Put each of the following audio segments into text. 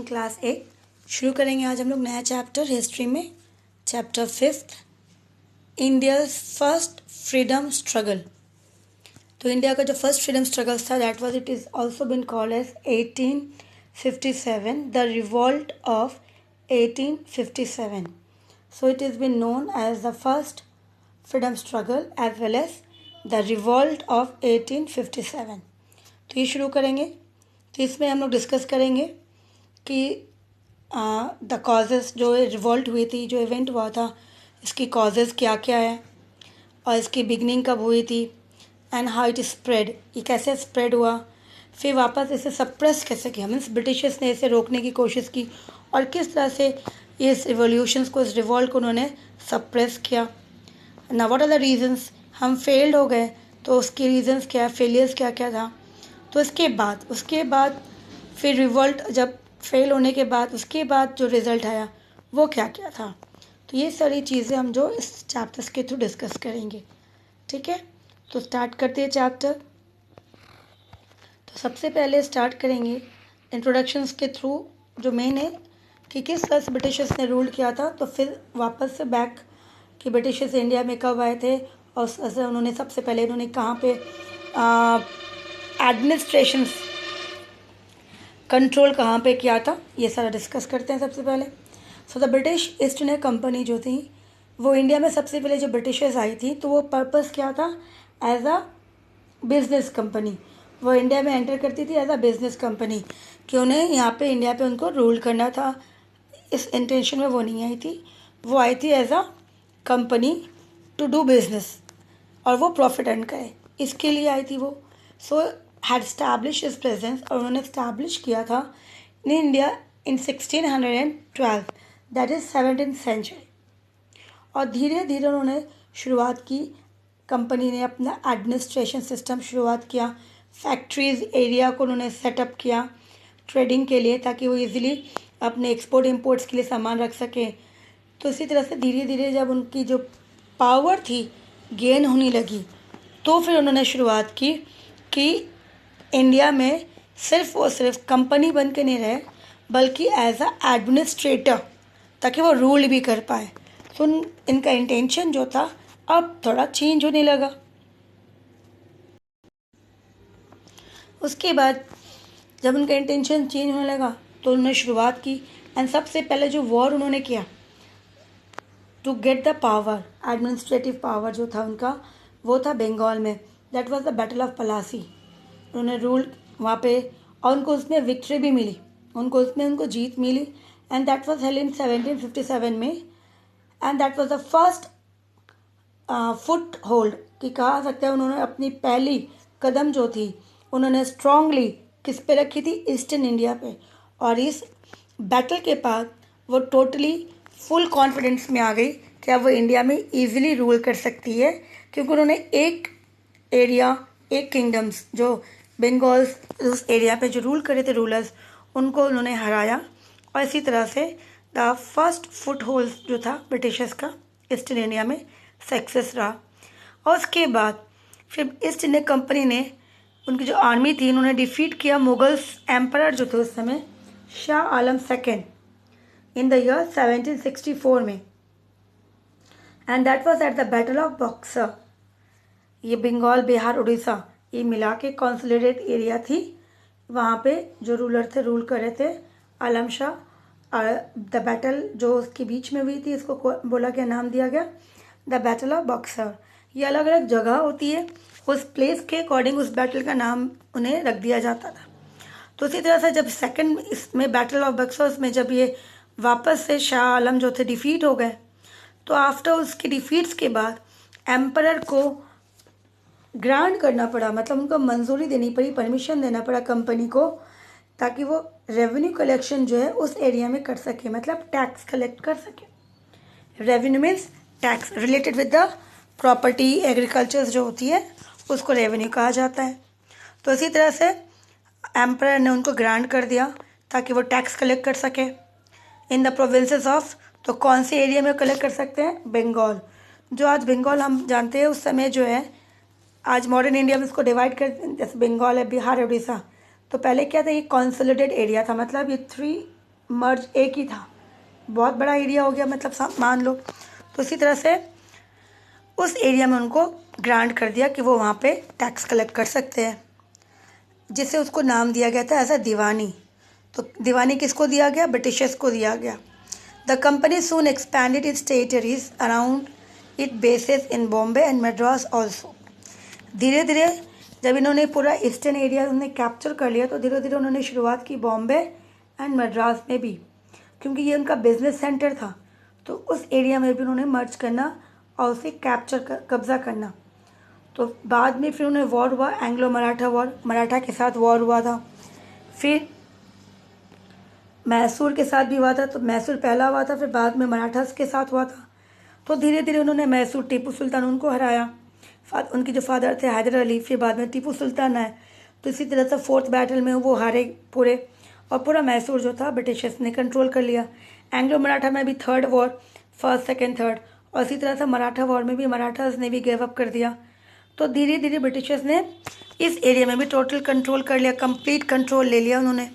Morning class 8 शुरू करेंगे। आज हम लोग नया चैप्टर हिस्ट्री में chapter 5 India first freedom struggle. तो इंडिया का जो फर्स्ट फ्रीडम स्ट्रगल था that was it is also been called as 1857 the revolt of 1857. So it has been known as the first freedom struggle as well as the revolt of 1857. तो ये शुरू करेंगे। तो इसमें हम लोग डिस्कस करेंगे कि द कॉजेज़ जो रिवॉल्ट हुई थी, जो इवेंट हुआ था, इसकी कॉजेज़ क्या क्या है और इसकी बिगनिंग कब हुई थी एंड हाउ इट स्प्रेड, ये कैसे स्प्रेड हुआ, फिर वापस इसे सप्रेस कैसे किया, मीन्स ब्रिटिशर्स ने इसे रोकने की कोशिश की और किस तरह से इस रिवॉल्यूशंस को, इस रिवॉल्ट को उन्होंने सप्रेस किया। ना व्हाट आर द रीजंस, हम फेल्ड हो गए तो उसके रीजंस क्या, फेलियर्स क्या क्या था। तो उसके बाद फिर रिवॉल्ट जब फेल होने के बाद उसके बाद जो रिज़ल्ट आया वो क्या क्या था। तो ये सारी चीज़ें हम जो इस चैप्टर्स के थ्रू डिस्कस करेंगे। ठीक है, तो स्टार्ट करते हैं चैप्टर। तो सबसे पहले स्टार्ट करेंगे इंट्रोडक्शंस के थ्रू, जो मेन है कि किस तरह से ब्रिटिशर्स ने रूल किया था। तो फिर वापस से बैक कि ब्रिटिशर्स इंडिया में कब आए थे और उन्होंने सबसे पहले उन्होंने कहाँ पे एडमिनिस्ट्रेशन कंट्रोल कहाँ पे किया था, ये सारा डिस्कस करते हैं सबसे पहले। So the British east India company जो थी वो इंडिया में सबसे पहले जो ब्रिटिशर्स आई थी तो वो पर्पस क्या था, एज अ बिजनेस कंपनी वो इंडिया में एंटर करती थी एज अ बिजनेस कंपनी, कि उन्हें यहाँ पे इंडिया पे उनको रूल करना था। इस इंटेंशन में वो नहीं आई थी, वो आई थी as a company to do business और वो प्रॉफिट अर्न करे, इसके लिए आई थी वो। So had establish is presence, और उन्होंने स्टैब्लिश किया था in India in 1612, that is 17th century. और धीरे धीरे उन्होंने शुरुआत की, कंपनी ने अपना एडमिनिस्ट्रेशन सिस्टम शुरुआत किया, फैक्ट्रीज एरिया को उन्होंने सेटअप किया ट्रेडिंग के लिए, ताकि वो इजीली अपने एक्सपोर्ट इंपोर्ट्स के लिए सामान रख सकें। तो इसी तरह से धीरे धीरे जब उनकी जो पावर थी गेन होने लगी तो फिर उन्होंने शुरुआत की कि इंडिया में सिर्फ और सिर्फ कंपनी बन के नहीं रहे बल्कि एज अ एडमिनिस्ट्रेटर, ताकि वो रूल भी कर पाए। तो इनका इंटेंशन जो था अब थोड़ा चेंज होने लगा। उसके बाद जब उनका इंटेंशन चेंज होने लगा तो उन्होंने शुरुआत की एंड सबसे पहले जो वॉर उन्होंने किया to get the power, administrative power जो था उनका वो था बंगाल में, that was the battle of Plassey. उन्होंने रूल वहाँ पे और उनको उसमें विक्ट्री भी मिली, उनको जीत मिली and that was held in 1757 में and that was the first foothold, कि कहा सकता है उन्होंने अपनी पहली कदम जो थी उन्होंने स्ट्रांगली किस पे रखी थी, ईस्टर्न इंडिया पे। और इस बैटल के बाद वो टोटली फुल कॉन्फिडेंस में आ गई कि अब वो इंडिया में ईजिली रूल कर सकती है, क्योंकि उन्होंने एक एरिया, एक किंगडम्स जो बंगाल्स उस एरिया पे जो रूल करे थे रूलर्स, उनको उन्होंने हराया। और इसी तरह से द फर्स्ट फुट होल्ड जो था ब्रिटिशर्स का ईस्ट इंडिया में सक्सेस रहा। और उसके बाद फिर ईस्ट इंडिया कंपनी ने, उनकी जो आर्मी थी, उन्होंने डिफीट किया मुगल्स एम्परर जो थे उस समय, Shah Alam second, in the year 1764 में, and that was at the battle of Buxar. ये बंगाल, बिहार, उड़ीसा ये मिला के कॉन्सोलिडेट एरिया थी। वहाँ पे जो रूलर थे, रूल कर रहे थे आलम शाह। द बैटल जो उसके बीच में हुई थी इसको बोला गया, नाम दिया गया द बैटल ऑफ बक्सर। ये अलग अलग जगह होती है, उस प्लेस के अकॉर्डिंग उस बैटल का नाम उन्हें रख दिया जाता था। तो इसी तरह से जब सेकंड इसमें बैटल ऑफ बक्सर में जब ये वापस से शाह आलम जो थे डिफीट हो गए, तो आफ्टर उसकी डिफीट्स के बाद एम्परर को ग्रांट करना पड़ा, मतलब उनको मंजूरी देनी पड़ी, परमिशन देना पड़ा कंपनी को, ताकि वो रेवेन्यू कलेक्शन जो है उस एरिया में कर सके, मतलब टैक्स कलेक्ट कर सके। Revenue means tax related with the property, agriculture जो होती है उसको रेवेन्यू कहा जाता है। तो इसी तरह से एम्परर ने उनको ग्रांट कर दिया ताकि वो टैक्स कलेक्ट कर सके इन द प्रोविंसेस ऑफ। तो कौन से एरिया में कलेक्ट कर सकते हैं, बंगाल। जो आज बंगाल हम जानते हैं उस समय जो है, आज मॉडर्न इंडिया में इसको डिवाइड कर, जैसे बंगाल है, बिहार है, उड़ीसा। तो पहले क्या था, ये कॉन्सोलिडेट एरिया था, मतलब ये 3 मर्ज एक ही था, बहुत बड़ा एरिया हो गया मतलब मान लो। तो इसी तरह से उस एरिया में उनको ग्रांट कर दिया कि वो वहाँ पे टैक्स कलेक्ट कर सकते हैं, जिससे उसको नाम दिया गया था एज अ दीवानी। तो दीवानी किसको दिया गया? ब्रिटिशर्स को दिया गया। The company soon expanded it's territories around it bases in Bombay and Madras also. धीरे धीरे जब इन्होंने पूरा ईस्टर्न एरिया उन्होंने कैप्चर कर लिया, तो धीरे धीरे उन्होंने शुरुआत की बॉम्बे एंड मद्रास में भी, क्योंकि ये उनका बिजनेस सेंटर था। तो उस एरिया में भी उन्होंने मर्ज करना और उसे कब्जा करना। तो बाद में फिर उन्हें वॉर हुआ, एंग्लो मराठा वॉर, मराठा के साथ वॉर हुआ था। फिर मैसूर के साथ भी हुआ था, तो मैसूर पहला हुआ था, फिर बाद में मराठास के साथ हुआ था। तो धीरे धीरे उन्होंने मैसूर, टीपू सुल्तान उनको हराया, उनके जो फादर थे हैदर अली, फिर बाद में टीपू सुल्तान आए। तो इसी तरह से फोर्थ बैटल में वो हारे पूरे, और पूरा मैसूर जो था ब्रिटिशर्स ने कंट्रोल कर लिया। एंग्लो मराठा में भी third war, first second third, और इसी तरह से मराठा वॉर में भी मराठास ने भी गिव अप कर दिया। तो धीरे धीरे ब्रिटिशर्स ने इस एरिया में भी टोटल कंट्रोल कर लिया, कंप्लीट कंट्रोल ले लिया उन्होंने।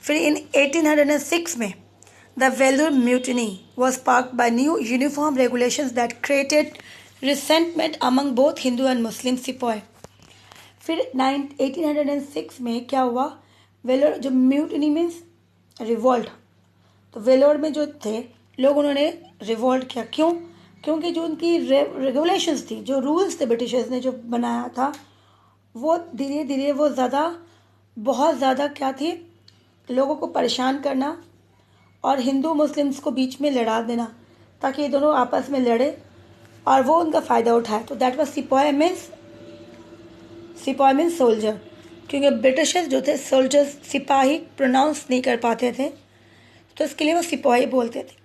फिर इन 1806 में the Vellore mutiny was sparked by new uniform regulations that created resentment among both Hindu and Muslim sipahi. फिर 1806 में क्या हुआ? वेलोर, जो म्यूटिनी मीन्स रिवॉल्ट, तो वेलोर में जो थे लोग उन्होंने रिवॉल्ट किया। क्यों? क्योंकि जो उनकी रेगुलेशंस थी, जो रूल्स थे ब्रिटिशर्स ने जो बनाया था, वो धीरे धीरे वो बहुत ज़्यादा क्या थी, लोगों को परेशान करना और हिंदू मुस्लिम्स को बीच में लड़ा देना, ताकि ये दोनों आपस में लड़े और वो उनका फ़ायदा उठाए। तो दैट वाज सिपाही मीन्स सोल्जर, क्योंकि ब्रिटिशर्स जो थे सोल्जर्स, सिपाही प्रोनाउंस नहीं कर पाते थे, तो इसके लिए वो सिपाही बोलते थे।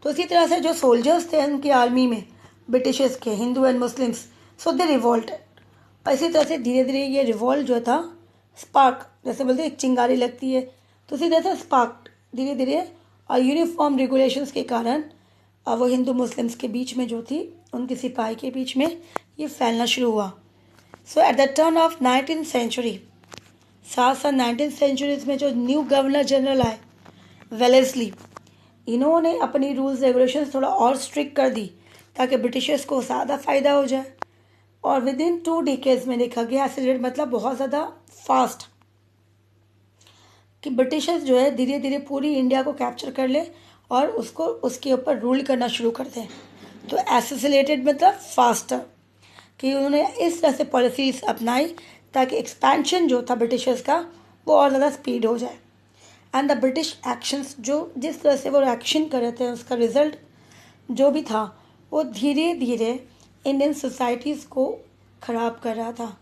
तो इसी तरह से जो सोल्जर्स थे उनकी आर्मी में ब्रिटिशर्स के, हिंदू एंड मुस्लिम्स, सो दे रिवॉल्टेड। और इसी तरह से धीरे धीरे ये रिवॉल्ट जो था स्पार्क, जैसे बोलते एक चिंगारी लगती है, तो इसी तरह से स्पार्क धीरे धीरे, और यूनिफॉर्म रेगुलेशंस के कारण वो हिंदू मुस्लिम्स के बीच में जो थी, उनके सिपाही के बीच में ये फैलना शुरू हुआ। So at the turn of 19th century, साथ 19th सेंचुरीज में जो न्यू गवर्नर जनरल आए वेलेस्ली, इन्होंने अपनी रूल्स रेगुलेशंस थोड़ा और स्ट्रिक्ट कर दी ताकि ब्रिटिशर्स को ज़्यादा फ़ायदा हो जाए। और विद इन 2 डिकेड्स में देखा गया, एक्सीलरेट मतलब बहुत ज़्यादा फास्ट, कि ब्रिटिशर्स जो है धीरे धीरे पूरी इंडिया को कैप्चर कर ले और उसको उसके ऊपर रूल करना शुरू कर दें। तो एसेसिलेटेड मतलब फास्टर, कि उन्होंने इस तरह से पॉलिसीज अपनाई ताकि एक्सपेंशन जो था ब्रिटिशर्स का वो और ज़्यादा स्पीड हो जाए। एंड द ब्रिटिश एक्शंस, जो जिस तरह से वो एक्शन कर रहे थे, उसका रिजल्ट जो भी था वो धीरे धीरे इंडियन सोसाइटीज़ को ख़राब कर रहा था।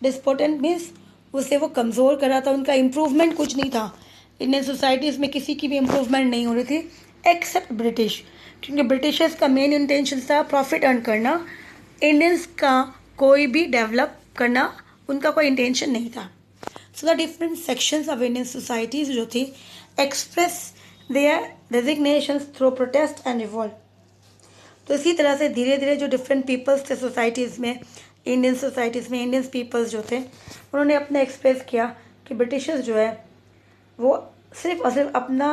डिस्पोटेंट मीन्स उसे वो कमज़ोर कर रहा था, उनका इम्प्रूवमेंट कुछ नहीं था। इंडियन सोसाइटीज़ में किसी की भी इम्प्रूवमेंट नहीं हो रही थी एक्सेप्ट ब्रिटिश, क्योंकि ब्रिटिशर्स का मेन इंटेंशन था प्रॉफिट अर्न करना, इंडियंस का कोई भी डेवलप करना उनका कोई इंटेंशन नहीं था। So the different sections of Indian societies जो थी express their resignations through protest and revolt. तो इसी तरह से धीरे धीरे जो डिफरेंट पीपल्स थे सोसाइटीज़ में, इंडियन सोसाइटीज़ में इंडियन पीपल्स जो थे, उन्होंने अपने एक्सप्रेस किया कि ब्रिटिशर्स जो है वो सिर्फ और सिर्फ अपना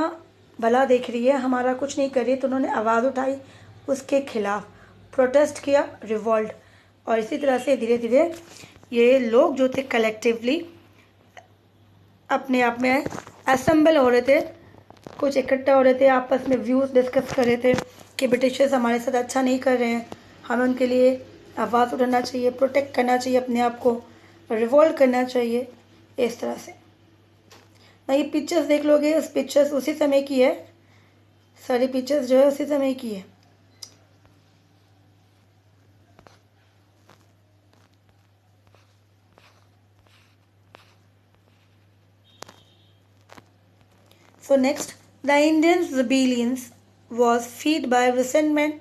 भला देख रही है, हमारा कुछ नहीं कर रही है। तो उन्होंने आवाज़ उठाई, उसके खिलाफ प्रोटेस्ट किया, रिवॉल्ट। और इसी तरह से धीरे धीरे ये लोग जो थे कलेक्टिवली अपने आप में असेंबल हो रहे थे, कुछ इकट्ठा हो रहे थे, आपस में व्यूज़ डिस्कस कर रहे थे कि ब्रिटिशर्स हमारे साथ अच्छा नहीं कर रहे हैं, हमें उनके लिए आवाज़ उठाना चाहिए, प्रोटेक्ट करना चाहिए अपने आप को, रिवॉल्ट करना चाहिए। इस तरह से ना ये पिक्चर्स देख लोगे, उस पिक्चर्स उसी समय की है, सारी पिक्चर्स जो है उसी समय की है। So next, the Indian rebellions was fed by resentment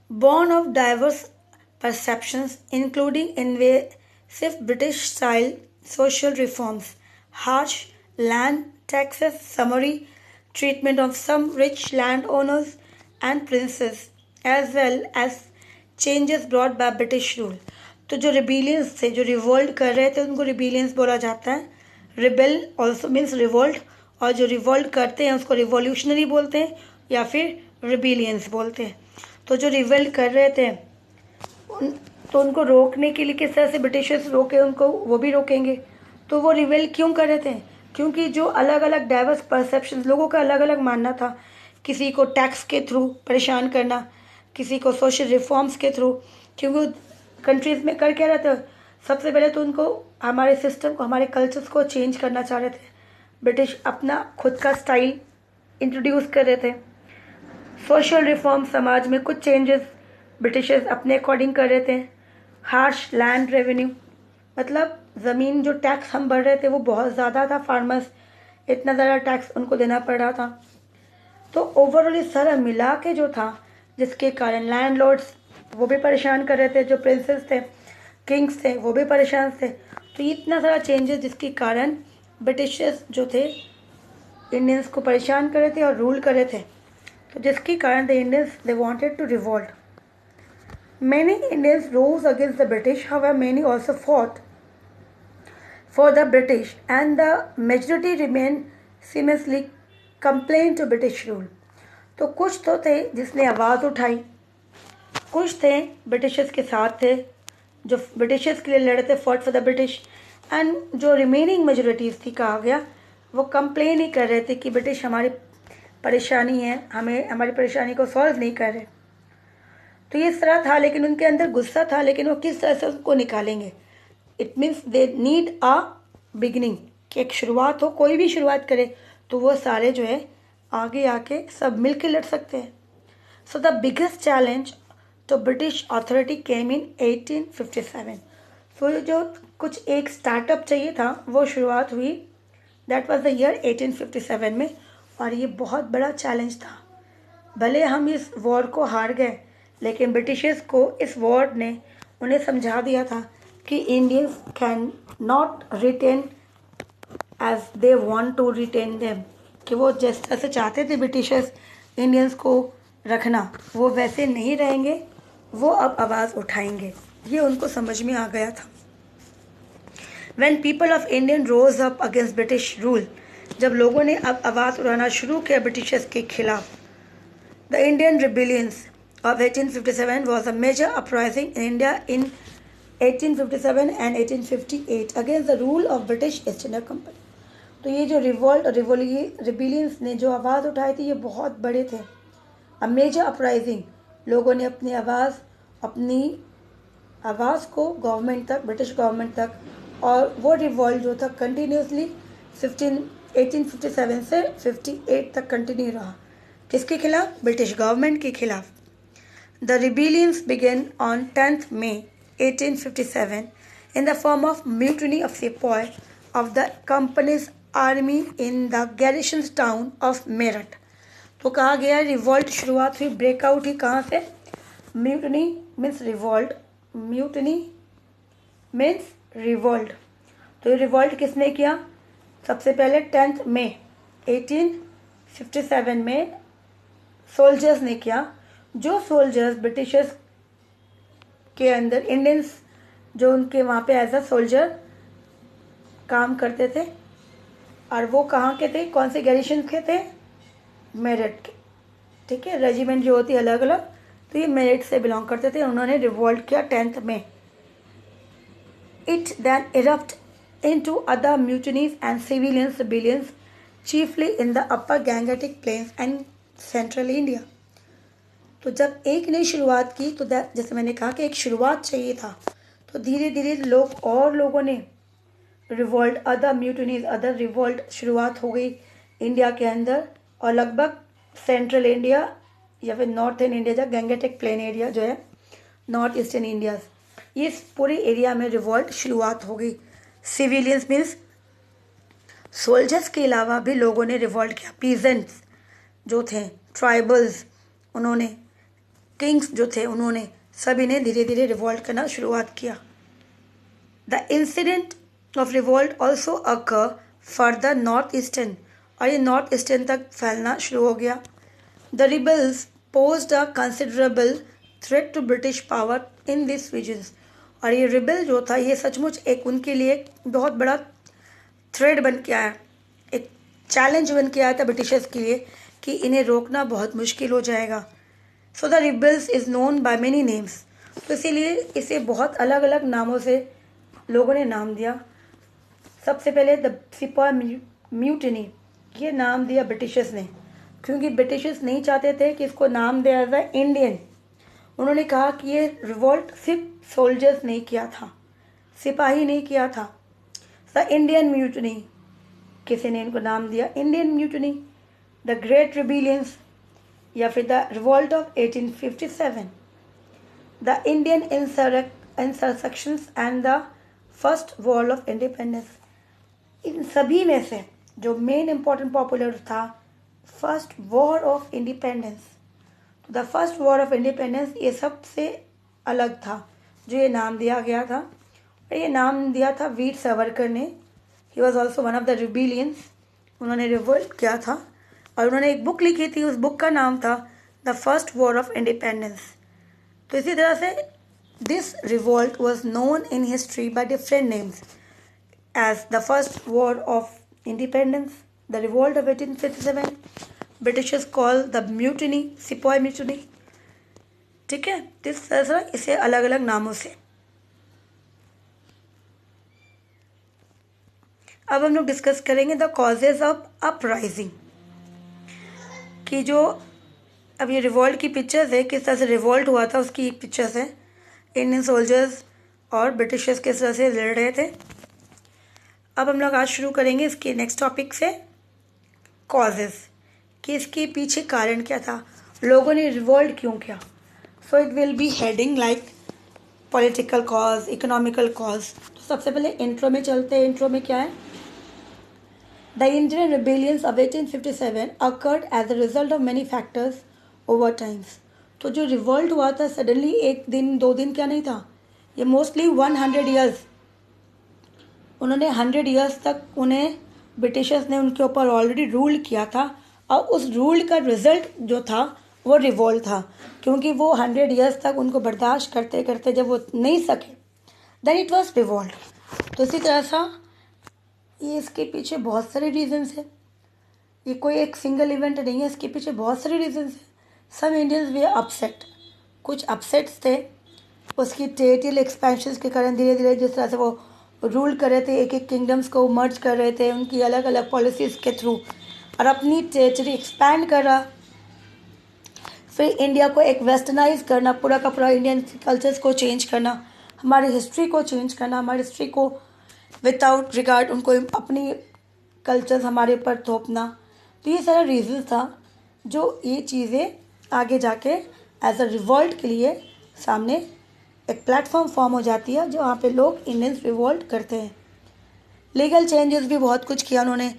born of diverse perceptions, including invasive British-style social reforms, harsh land taxes, summary treatment of some rich landowners and princes, as well as changes brought by British rule. तो जो rebellions थे, जो revolt कर रहे थे, उनको rebellions बोला जाता है। रिबेल ऑल्सो मीन्स रिवोल्ट, और जो रिवोल्ट करते हैं उसको रिवॉल्यूशनरी बोलते हैं या फिर रिबेलियंस बोलते हैं। तो जो रिवोल्ट कर रहे थे तो उनको रोकने के लिए किस तरह से ब्रिटिशर्स रोके उनको, वो भी रोकेंगे। तो वो रिवेल क्यों कर रहे थे? क्योंकि जो अलग अलग डाइवर्स परसेप्शन, लोगों का अलग अलग मानना था। किसी को टैक्स के थ्रू परेशान करना, किसी को सोशल रिफॉर्म्स के थ्रू। क्योंकि कंट्रीज़ में कर क्या रहे थे, सबसे पहले तो उनको हमारे सिस्टम को, हमारे कल्चर्स को चेंज करना चाह रहे थे। ब्रिटिश अपना खुद का स्टाइल इंट्रोड्यूस कर रहे थे। सोशल रिफॉर्म, समाज में कुछ चेंजेस ब्रिटिशर्स अपने अकॉर्डिंग कर रहे थे। हार्श लैंड रेवेन्यू, मतलब ज़मीन जो टैक्स हम भर रहे थे वो बहुत ज़्यादा था, फार्मर्स इतना ज़्यादा टैक्स उनको देना पड़ रहा था। तो ओवरऑल इस सारा मिला के जो था, जिसके कारण लैंडलॉर्ड्स वो भी परेशान कर रहे थे, जो प्रिंसेस थे, किंग्स थे, वो भी परेशान थे। तो इतना सारा चेंजेस जिसके कारण ब्रिटिशर्स जो थे इंडियंस को परेशान कर रहे थे और रूल कर रहे थे। तो जिसके कारण the Indians they wanted to revolt. Many Indians rose against the British, however many also fought for the British and the majority remained seamlessly complained to British rule. तो कुछ तो थे जिसने आवाज़ उठाई, कुछ थे ब्रिटिशर्स के साथ थे जो ब्रिटिशर्स के लिए लड़े थे, fought for the British. And जो रिमेनिंग मेजोरिटीज़ थी, कहा गया, वो कंप्लेन ही कर रहे थे कि ब्रिटिश हमारी परेशानी है, हमें हमारी परेशानी को सॉल्व नहीं कर रहे। तो ये इस तरह था, लेकिन उनके अंदर गुस्सा था, लेकिन वो किस तरह से उसको निकालेंगे। It means they need a beginning, कि एक शुरुआत हो, कोई भी शुरुआत करे तो वो सारे जो है आगे आके सब मिल के लड़ सकते हैं। सो द बिगेस्ट चैलेंज तो ब्रिटिश अथॉरिटी केम इन 1857। सो जो कुछ एक स्टार्टअप चाहिए था वो शुरुआत हुई, दैट वाज द ईयर 1857 में। और ये बहुत बड़ा चैलेंज था। भले हम इस वॉर को हार गए, लेकिन ब्रिटिशर्स को इस वॉर ने उन्हें समझा दिया था कि Indians can not retain as they want to retain them, कि वो जिस तरह से चाहते थे ब्रिटिशर्स इंडियंस को रखना, वो वैसे नहीं रहेंगे, वो अब आवाज़ उठाएंगे। ये उनको समझ में आ गया था। When people of Indian rose up against British rule, जब लोगों ने अब आवाज़ उठाना शुरू किया ब्रिटिशर्स के खिलाफ, the Indian rebellions of 1857 was a major uprising in India in 1857 and 1858 against the rule of British East India Company. तो ये जो रिवोल्ट रिबेलियंस ने जो आवाज़ उठाई थी, ये बहुत बड़े थे। अ मेजर अपराइजिंग, लोगों ने अपनी आवाज़ को गवर्नमेंट तक, ब्रिटिश गवर्नमेंट तक, और वो रिवोल्ट जो था कंटिन्यूसली 1857 से 58 तक कंटिन्यू रहा। किसके खिलाफ? ब्रिटिश गवर्नमेंट के खिलाफ। The rebellions began on 10th May 1857 in the form of mutiny of sepoy of the company's army in the garrison town of Meerut. तो कहा गया रिवॉल्ट शुरुआत हुई, ब्रेकआउट ही कहाँ से? Mutiny means revolt, mutiny means revolt. तो ये revolt किसने किया? सबसे पहले 10 मई 1857 में सोल्जर्स ने किया। जो सोल्जर्स ब्रिटिशर्स के अंदर, इंडियंस जो उनके वहाँ पे एज अ सोल्जर काम करते थे, और वो कहाँ के थे, कौन से गैरिशन के थे? मेरठ के। ठीक है, रेजिमेंट जो होती है अलग अलग, तो ये मेरठ से बिलोंग करते थे। उन्होंने रिवोल्ट किया 10 में। It then erupt into other mutinies and civilian rebellions, chiefly in the upper Gangetic plains and central India. तो जब एक ने शुरुआत की, तो जैसे मैंने कहा कि एक शुरुआत चाहिए था, तो धीरे धीरे लोगों ने revolt, other mutinies, other revolt शुरुआत हो गई इंडिया के अंदर। और लगभग सेंट्रल इंडिया या फिर नॉर्थर्न इंडिया, जो गंगेटिक प्लेन एरिया जो है, नॉर्थ ईस्टर्न इंडिया, ये पूरे एरिया में रिवोल्ट शुरुआत हो गई। सिविलियंस मीन्स सोल्जर्स के अलावा भी लोगों ने रिवोल्ट किया। पीजेंट्स जो थे, ट्राइबल्स, उन्होंने, किंग्स जो थे, उन्होंने, सभी ने धीरे धीरे रिवोल्ट करना शुरुआत किया। The incident of revolt also occur further north eastern, और ये नॉर्थ ईस्टर्न तक फैलना शुरू हो गया। The rebels posed a considerable threat to British power in this regions, और ये रिबल जो था, ये सचमुच एक उनके लिए बहुत बड़ा थ्रेड बन के आया, एक चैलेंज बन के आया था ब्रिटिशर्स के लिए कि इन्हें रोकना बहुत मुश्किल हो जाएगा। So the rebels is known by many names, तो इसीलिए इसे बहुत अलग अलग नामों से लोगों ने नाम दिया। सबसे पहले द सिपाही म्यूटिनी, ये नाम दिया ब्रिटिशर्स ने, क्योंकि ब्रिटिशर्स नहीं चाहते थे कि इसको नाम दिया जाए इंडियन। उन्होंने कहा कि ये रिवोल्ट सिर्फ सोल्जर्स नहीं किया था, सिपाही नहीं किया था। द इंडियन म्यूटनी, किसी ने इनको नाम दिया Indian mutiny. The great rebellions या फिर the revolt of 1857, the Indian insurrections and the first war of independence. इन सभी में से जो मेन इंपॉर्टेंट पॉपुलर था फर्स्ट वॉर ऑफ इंडिपेंडेंस। तो the first war of independence ये सबसे अलग था जो ये नाम दिया गया था। और ये नाम दिया था वीर सावरकर ने। He was also one of the rebellions, उन्होंने रिवोल्ट किया था और उन्होंने एक बुक लिखी थी, उस बुक का नाम था the first war of independence. तो इसी तरह से this revolt was known in history by different names as the first war of independence, the revolt of 1857, Britishers call the mutiny, सिपाही म्यूटनी। ठीक है, इस तरह से इसे अलग अलग नामों से। अब हम लोग डिस्कस करेंगे द कॉजेज ऑफ अपराइजिंग, कि जो अब ये रिवोल्ट की पिक्चर्स है, किस तरह से रिवोल्ट हुआ था उसकी एक पिक्चर्स है। इंडियन सोल्जर्स और ब्रिटिशर्स किस तरह से लड़ रहे थे। अब हम लोग आज शुरू करेंगे इसके नेक्स्ट टॉपिक से, कॉजेज, कि इसके पीछे कारण क्या था, लोगों ने रिवोल्ट क्यों किया। So it will be heading like political cause, economical cause. तो सबसे पहले इंट्रो में चलते हैं। इंट्रो में क्या है, the Indian rebellions of 1857 occurred as a result of many factors over times. तो जो रिवोल्ट हुआ था सडनली एक दिन दो दिन क्या नहीं था, ये मोस्टली 100 ईयर्स, उन्होंने 100 ईयर्स तक उन्हें ब्रिटिशर्स ने उनके ऊपर ऑलरेडी रूल किया था और उस रूल का रिजल्ट जो था वो रिवोल्ट था, क्योंकि वो 100 ईयर्स तक उनको बर्दाश्त करते करते जब वो नहीं सके देन इट वाज रिवोल्ट। तो इसी तरह सा ये इसके पीछे बहुत सारे रीजंस हैं, ये कोई एक सिंगल इवेंट नहीं है, इसके पीछे बहुत सारे रीजंस हैं। सम इंडियंस वे अपसेट, कुछ अपसेट्स थे उसकी टेरिटरियल एक्सपेंशन के कारण, धीरे धीरे जिस तरह से वो रूल कर रहे थे, एक एक किंगडम्स को मर्ज कर रहे थे उनकी अलग अलग पॉलिसीज़ के थ्रू और अपनी टेरिटरी एक्सपैंड कर रहा। फिर इंडिया को एक वेस्टर्नाइज करना, पूरा का पूरा इंडियन कल्चर्स को चेंज करना, हमारी हिस्ट्री को चेंज करना, हमारी हिस्ट्री को विदाउट रिगार्ड उनको अपनी कल्चर्स हमारे ऊपर थोपना। तो ये सारा रीज़न था जो ये चीज़ें आगे जाके एज अ रिवोल्ट के लिए सामने एक प्लेटफॉर्म फॉर्म हो जाती है जहाँ पे लोग इंडियंस रिवोल्ट करते हैं। लीगल चेंजेस भी बहुत कुछ किया उन्होंने।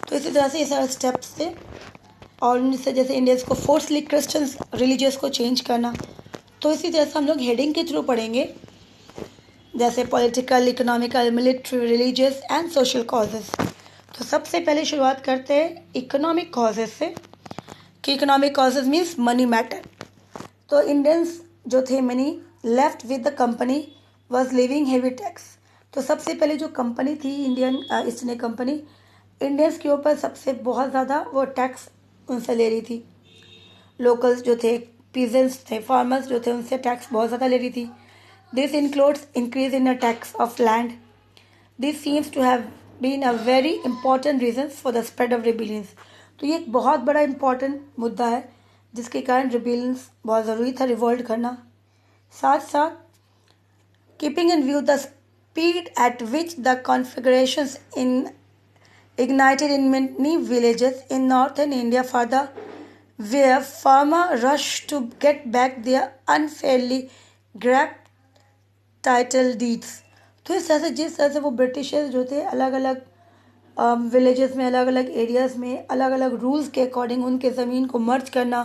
तो इसी तरह से ये सारे स्टेप्स थे और उनसे जैसे इंडियंस को फोर्सली क्रिश्चियंस रिलीजियस को चेंज करना। तो इसी तरह से हम लोग हेडिंग के थ्रू पढ़ेंगे, जैसे political, economical, military, religious and social causes. तो सबसे पहले शुरुआत करते हैं इकोनॉमिक कॉजेस से, कि economic causes means money matter. तो इंडियंस जो थे money left with the company was living heavy tax. तो सबसे पहले जो कंपनी थी Indian east India company, Indians के ऊपर सबसे बहुत ज़्यादा वो टैक्स उनसे ले रही थी। लोकल्स जो थे, पीजेंट्स थे, फार्मर्स जो थे, उनसे टैक्स बहुत ज़्यादा ले रही थी। This includes increase in the tax of land. This seems to have been a very important reason for the spread of rebellions. तो ये एक बहुत बड़ा इंपॉर्टेंट मुद्दा है जिसके कारण रिबिलियंस बहुत ज़रूरी था, रिवोल्ट करना। साथ साथ keeping in view the speed at which the configurations in ignited in many villages in northern India for the where farmer rushed to get back their unfairly grabbed title deeds। तो इस तरह से जिस तरह से वो ब्रिटिशर्स जो थे अलग अलग विलेजेस में, अलग अलग एरियाज़ में अलग अलग रूल्स के अकॉर्डिंग उनके ज़मीन को मर्ज करना,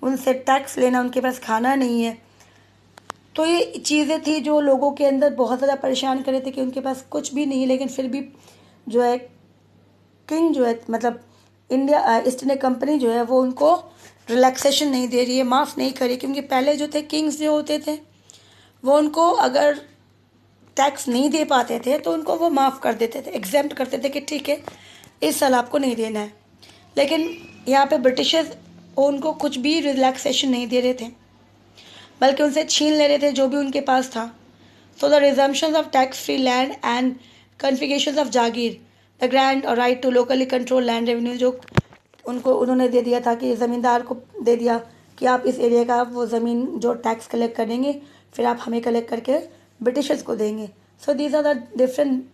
उनसे टैक्स लेना, उनके पास खाना नहीं है। तो ये चीज़ें थी जो लोगों के अंदर बहुत ज़्यादा परेशान कर रहे थे कि उनके पास कुछ भी नहीं है, लेकिन फिर भी जो है किंग जो है मतलब इंडिया ईस्ट इंडिया कंपनी जो है वो उनको रिलैक्सेशन नहीं दे रही है, माफ़ नहीं करी। क्योंकि पहले जो थे किंग्स जो होते थे वो उनको अगर टैक्स नहीं दे पाते थे तो उनको वो माफ़ कर देते थे, एग्जेम्प्ट करते थे कि ठीक है इस साल आपको नहीं देना है। लेकिन यहाँ पे ब्रिटिशर्स उनको कुछ भी रिलैक्सेशन नहीं दे रहे थे, बल्कि उनसे छीन ले रहे थे जो भी उनके पास था। So the resumption of tax free land and configuration of jagir, the grant और right to locally control land revenue, जो उनको उन्होंने दे दिया था कि ज़मींदार को दे दिया कि आप इस एरिया का वो ज़मीन जो टैक्स कलेक्ट करेंगे फिर आप हमें कलेक्ट करके ब्रिटिशर्स को देंगे। So these are the different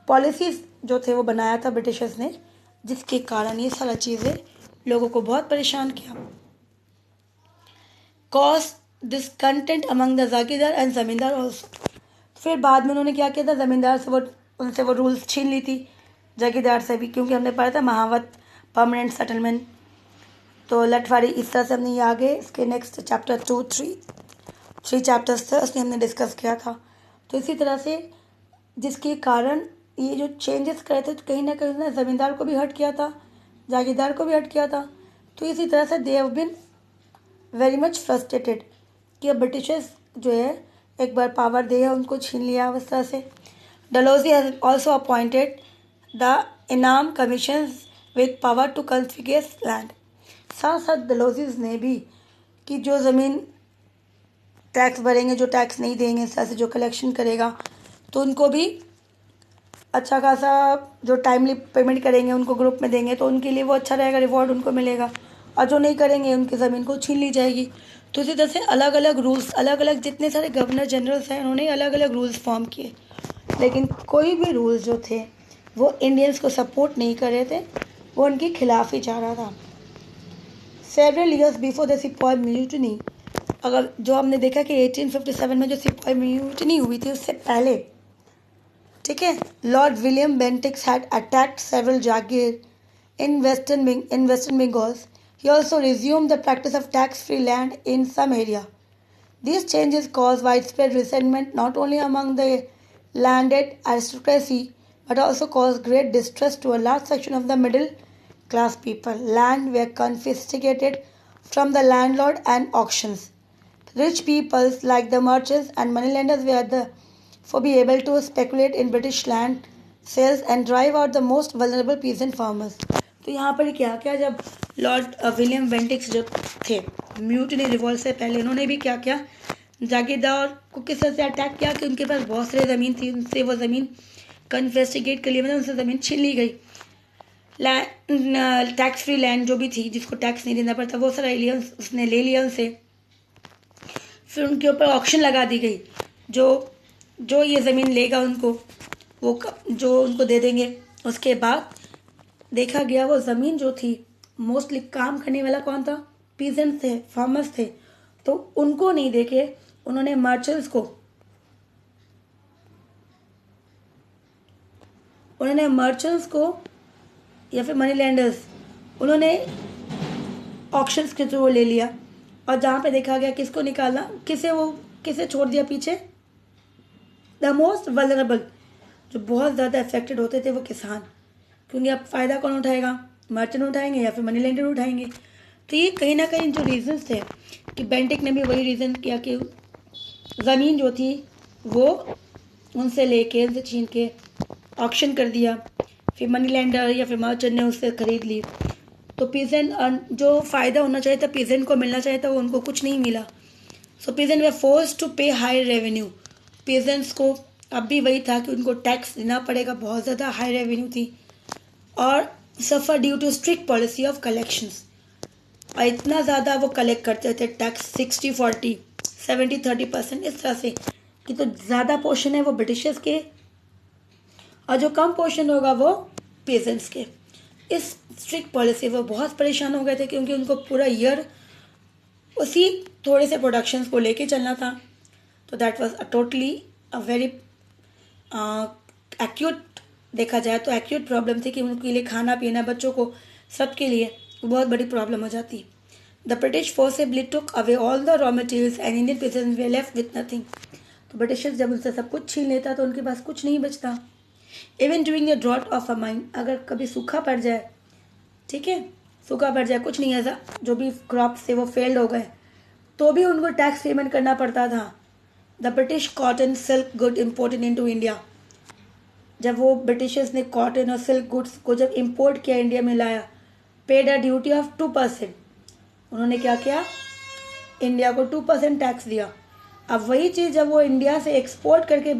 policies जो थे वो बनाया था ब्रिटिशर्स ने, जिसके कारण ये सारा चीज़ें लोगों को बहुत परेशान किया। Cause discontent among the jagirdar and zamindar also. फिर बाद में उन्होंने क्या किया था, ज़मींदार से उनसे वो रूल्स छीन ली थी, जागीरदार से भी, क्योंकि हमने पढ़ा था महावत परमानेंट सेटलमेंट। तो लठवाड़ी इस तरह से हमने ये आगे इसके नेक्स्ट चैप्टर 3 चैप्टर्स थे उसमें हमने डिस्कस किया था। तो इसी तरह से जिसके कारण ये जो चेंजेस करे थे तो कहीं ना कहीं उसने ज़मींदार को भी हर्ट किया था, जागीरदार को भी हर्ट किया था। तो इसी तरह से they have been very much frustrated कि अब ब्रिटिशर्स जो है एक बार पावर दे है उनको छीन लिया उस तरह से। Dalhousie has also appointed the Inam commission with power to configure land. साथ साथ डलहौजीज ने भी कि जो ज़मीन टैक्स भरेंगे, जो टैक्स नहीं देंगे, इस तरह से जो कलेक्शन करेगा तो उनको भी अच्छा खासा जो टाइमली पेमेंट करेंगे उनको ग्रुप में देंगे तो उनके लिए वो अच्छा रहेगा, रिवॉर्ड उनको मिलेगा। और जो नहीं करेंगे उनकी ज़मीन को छीन ली जाएगी। तो इसी तरह से अलग अलग रूल्स, अलग अलग जितने सारे गवर्नर जनरल्स हैं उन्होंने अलग अलग रूल्स फॉर्म किए, लेकिन कोई भी रूल्स जो थे वो इंडियंस को सपोर्ट नहीं कर रहे थे, वो उनके खिलाफ ही जा रहा था। सेवरल ईयर्स बिफोर द सिपाही म्यूटनी, अगर जो हमने देखा कि 1857 में जो सिपाही म्यूटनी हुई थी उससे पहले, ठीक है, Lord William Bentinck's had attacked several jagir in Western Bengals. He also resumed the practice of tax-free land in some area. These changes caused widespread resentment not only among the landed aristocracy but also caused great distress to a large section of the middle class people. Land were confiscated from the landlord and auctions. Rich peoples like the merchants and moneylenders were for be able to speculate in British land sales and drive out the most vulnerable peasant farmers. तो यहाँ पर क्या क्या, जब Lord William बेंटिक्स जो थे mutiny revolt से पहले, उन्होंने भी क्या क्या जागीरदार को किस तरह से अटैक किया कि उनके पास बहुत सारी ज़मीन थी, उनसे वो ज़मीन कन्फेस्टिगेट कर लिए, मतलब उनसे ज़मीन छीन ली गई। टैक्स फ्री लैंड जो भी थी जिसको टैक्स नहीं देना पड़ता वो सारा एलियन उसने ले लिया उनसे। फिर उनके ऊपर ऑक्शन लगा दी गई, जो ये ज़मीन लेगा उनको वो जो उनको दे देंगे। उसके बाद देखा गया वो ज़मीन जो थी मोस्टली काम करने वाला कौन था, पीजेंट थे, फार्मर्स थे, तो उनको नहीं देके उन्होंने मर्चेंट्स को या फिर मनी लैंडर्स उन्होंने ऑक्शंस के थ्रू ले लिया। और जहाँ पे देखा गया किसको निकाला, किसे छोड़ दिया पीछे, द मोस्ट वल्नरेबल, जो बहुत ज़्यादा अफेक्टेड होते थे वो किसान, क्योंकि अब फ़ायदा कौन उठाएगा, मर्चेंट उठाएंगे या फिर मनी लेंडर उठाएंगे। तो ये कहीं ना कहीं जो रीजंस थे कि बेंटिक ने भी वही रीज़न किया कि ज़मीन जो थी वो उनसे लेके उनसे छीन के ऑक्शन कर दिया, फिर मनी लेंडर या फिर मर्चेंट ने उससे ख़रीद ली। तो पीजेंट जो फ़ायदा होना चाहिए था, पीजेंट को मिलना चाहिए था, वो उनको कुछ नहीं मिला। सो पीजेंट वे फोर्स टू पे हाई रेवेन्यू। पीजेंट्स को अब भी वही था कि उनको टैक्स देना पड़ेगा, बहुत ज़्यादा हाई रेवेन्यू थी, और suffer due to strict policy of collections. और इतना ज़्यादा वो कलेक्ट करते थे टैक्स, 60-40, 70-30% इस तरह से, कि तो ज़्यादा पोर्शन है वो ब्रिटिशर्स के और जो कम पोर्शन होगा वो पेजेंट्स के। इस स्ट्रिक्ट पॉलिसी वो बहुत परेशान हो गए थे क्योंकि उनको पूरा ईयर उसी थोड़े से प्रोडक्शंस को लेके चलना था। तो that was totally a very acute, देखा जाए तो एक्यूट प्रॉब्लम थी कि उनके लिए खाना पीना, बच्चों को, सबके लिए बहुत बड़ी प्रॉब्लम हो जाती। The British forcibly took away all the raw materials and Indian peasants way left with nothing. तो ब्रिटिशर्स जब उनसे सब कुछ छीन लेता तो उनके पास कुछ नहीं बचता। Even during the drought of a mine, अगर कभी सूखा पड़ जाए, ठीक है, सूखा पड़ जाए, कुछ नहीं ऐसा, जो भी क्रॉप थे वो फेल्ड हो गए, तो भी उनको टैक्स पेमेंट करना पड़ता था। The British cotton silk good imported into India, जब वो ब्रिटिशर्स ने कॉटन और सिल्क गुड्स को जब इंपोर्ट किया, इंडिया में लाया, पेड अ ड्यूटी ऑफ 2%। उन्होंने क्या किया, इंडिया को 2% टैक्स दिया। अब वही चीज़ जब वो इंडिया से एक्सपोर्ट करके,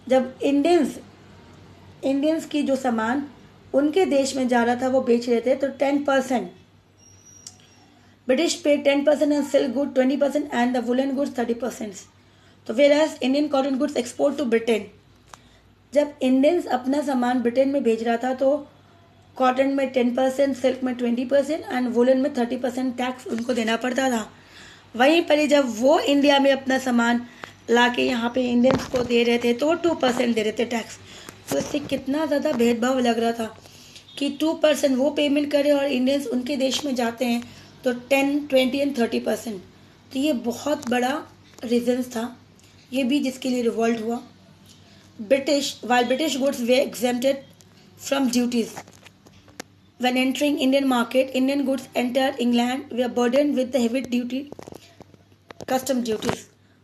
जब इंडियंस की जो सामान उनके देश में जा रहा था वो बेच रहे थे, तो 10%, ब्रिटिश पे 10% on silk good, 20% and the woollen goods 30%। तो whereas Indian cotton goods export to Britain, जब इंडियंस अपना सामान ब्रिटेन में भेज रहा था तो कॉटन में 10%, सिल्क में 20% एंड वुलन में 30% टैक्स उनको देना पड़ता था। वहीं पर ही जब वो इंडिया में अपना सामान ला के यहाँ पे इंडियंस को दे रहे थे तो 2% दे रहे थे टैक्स। तो इससे कितना ज़्यादा भेदभाव लग रहा था कि 2% वो पेमेंट करे और इंडियंस उनके देश में जाते हैं तो 10, 20 एंड 30%। तो ये बहुत बड़ा रीजन्स था, ये भी जिसके लिए रिवॉल्ट हुआ। while British goods were exempted from duties, when entering Indian market, Indian goods entered England were burdened with the heavy duty custom duties.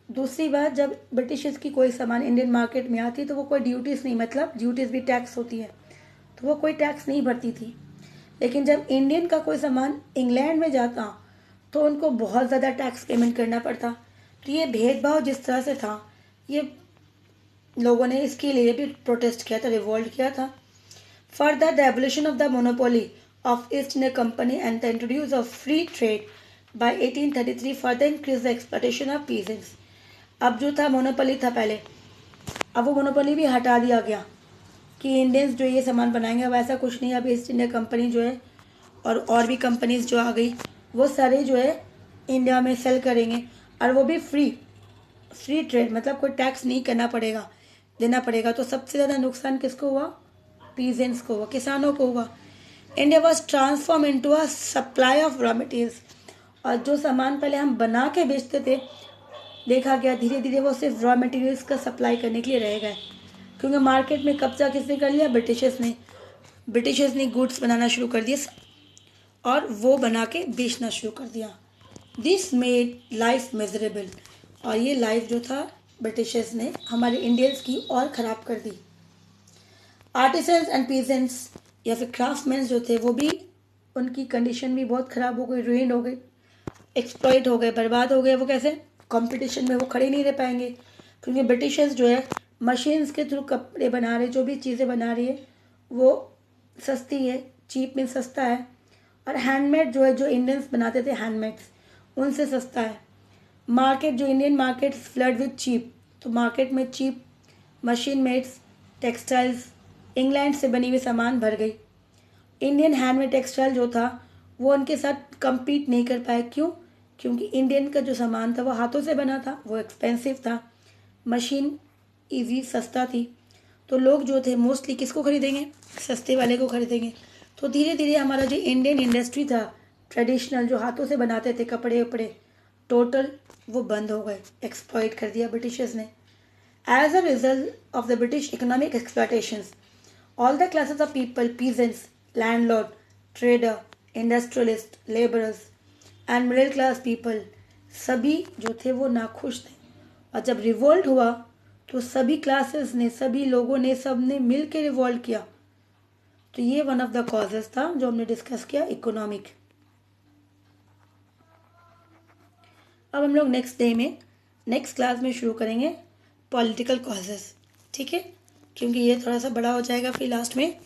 दूसरी बात, जब ब्रिटिशर्स की कोई सामान इंडियन मार्केट में आती तो वो कोई ड्यूटीज़ नहीं, मतलब ड्यूटीज़ भी टैक्स होती है, तो वो कोई टैक्स नहीं भरती थी। लेकिन जब इंडियन का कोई सामान इंग्लैंड में जाता तो उनको बहुत ज़्यादा टैक्स पेमेंट करना पड़ता। तो ये भेदभाव जिस तरह से था, ये लोगों ने इसके लिए भी प्रोटेस्ट किया था, रिवॉल्ट किया था। Further the evolution of the monopoly of east India company and the introduce of free trade by 1833 further increase the exploitation of peasants. अब जो था मोनोपोली था पहले, अब वो मोनोपोली भी हटा दिया गया कि इंडियंस जो ये सामान बनाएंगे। अब ऐसा कुछ नहीं, अब ईस्ट इंडिया कंपनी जो है और भी कंपनीज जो आ गई वो सारे जो है इंडिया में सेल करेंगे, और वो भी फ्री ट्रेड, मतलब कोई टैक्स नहीं देना पड़ेगा। तो सबसे ज़्यादा नुकसान किसको हुआ, पीजेंट्स को हुआ, किसानों को हुआ। India was transform into a supply of raw materials, और जो सामान पहले हम बना के बेचते थे, देखा गया धीरे धीरे वो सिर्फ रॉ मटेरियल्स का सप्लाई करने के लिए रह गए, क्योंकि मार्केट में कब्जा किसने कर लिया, ब्रिटिशर्स ने गुड्स बनाना शुरू कर दिए और वो बना के बेचना शुरू कर दिया। दिस मेड लाइफ मेजरेबल, और ये लाइफ जो था ब्रिटिशर्स ने हमारे इंडियंस की और ख़राब कर दी। आर्टिसंस एंड पीजेंट्स या फिर क्राफ्टमैन जो थे वो भी, उनकी कंडीशन भी बहुत ख़राब हो गई, रुइन हो गई, एक्सप्लॉइट हो गए, बर्बाद हो गए। वो कैसे, कंपटीशन में वो खड़े नहीं रह पाएंगे, क्योंकि ब्रिटिशर्स जो है मशीन्स के थ्रू कपड़े बना रहे, जो भी चीज़ें बना रही है वो सस्ती है, चीप में सस्ता है, और हैंडमेड जो है, जो इंडियंस बनाते थे हैंडमेड्स, उनसे सस्ता है। मार्केट जो Indian market flood with cheap, तो मार्केट में cheap machine mades textiles, England से बनी हुई सामान भर गई। इंडियन हैंडमेड टेक्सटाइल जो था वो उनके साथ compete नहीं कर पाए। क्यों, क्योंकि इंडियन का जो सामान था वो हाथों से बना था, वो एक्सपेंसिव था, मशीन ईजी सस्ता थी, तो लोग जो थे मोस्टली किसको खरीदेंगे, सस्ते वाले को खरीदेंगे। तो धीरे धीरे हमारा जो इंडियन इंडस्ट्री था ट्रेडिशनल, जो हाथों से बनाते थे कपड़े वपड़े, टोटल वो बंद हो गए, एक्सप्लॉइट कर दिया ब्रिटिशर्स ने। As a result of the British economic exploitations, all the classes of people, peasants, landlord, trader, industrialist, labourers and middle class people, सभी जो थे वो नाखुश थे। और जब रिवोल्ट हुआ तो सभी क्लासेस ने, सभी लोगों ने, सब ने मिल के रिवोल्ट किया। तो ये वन ऑफ द कॉजेज था जो हमने डिस्कस किया, इकोनॉमिक। अब हम लोग नेक्स्ट क्लास में शुरू करेंगे पॉलिटिकल कॉजेज, ठीक है, क्योंकि ये थोड़ा सा बड़ा हो जाएगा फिर लास्ट में।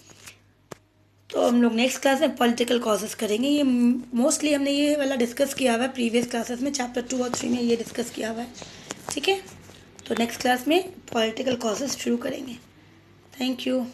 तो हम लोग नेक्स्ट क्लास में पॉलिटिकल कॉजेज करेंगे। ये मोस्टली हमने ये वाला डिस्कस किया हुआ है प्रीवियस क्लासेस में, चैप्टर 2 और 3 में ये डिस्कस किया हुआ है, ठीक है। तो नेक्स्ट क्लास में पॉलिटिकल कॉजेज शुरू करेंगे। Thank you.